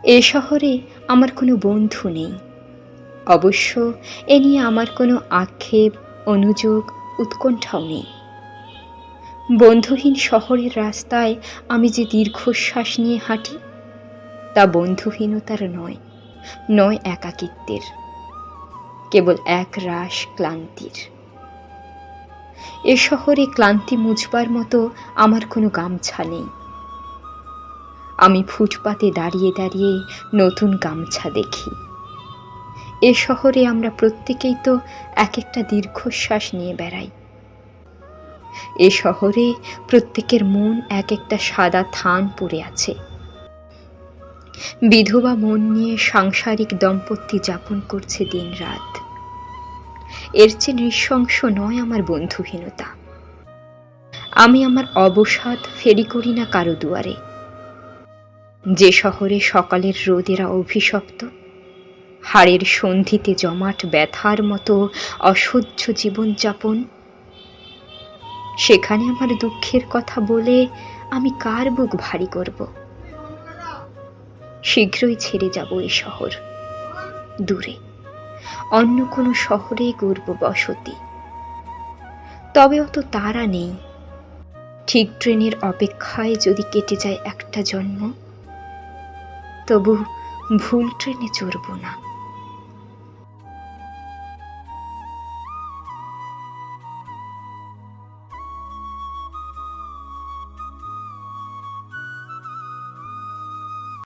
এ শহরে আমার কোনো বন্ধু নেই। অবশ্য এ নিয়ে আমার কোনো আক্ষেপ, অনুযোগ, উৎকণ্ঠাও নেই। বন্ধুহীন শহরের রাস্তায় আমি যে দীর্ঘশ্বাস নিয়ে হাঁটি, তা বন্ধুহীনতার নয়, নয় একাকিত্বের, কেবল এক রাশ ক্লান্তির। এ শহরে ক্লান্তি মুছবার মতো আমার কোনো গামছা নেই। আমি ফুটপাতে দাঁড়িয়ে দাঁড়িয়ে নতুন গামছা দেখি। এ শহরে আমরা প্রত্যেকেই তো এক একটা দীর্ঘশ্বাস নিয়ে বেড়াই। এ শহরে প্রত্যেকের মন এক একটা সাদা থান পড়ে আছে। বিধবা মন নিয়ে সাংসারিক দম্পতি যাপন করছে দিনরাত। এর চেয়ে নৃশংস নয় আমার বন্ধুহীনতা। আমি আমার অবসাদ ফেরি করি না কারো দুয়ারে। যে শহরে সকালের রোদেরা অভিশপ্ত, হাড়ের সন্ধিতে জমাট ব্যথার মতো অসহ্য জীবনযাপন, সেখানে আমার দুঃখের কথা বলে আমি কার বুক ভারী করব? শীঘ্রই ছেড়ে যাব এই শহর, দূরে অন্য কোনো শহরে গড়ব বসতি। তবে অত তাড়া নেই। ঠিক ট্রেনের অপেক্ষায় যদি কেটে যায় একটা জন্ম, তবু ভুল ট্রেনে চড়ব না।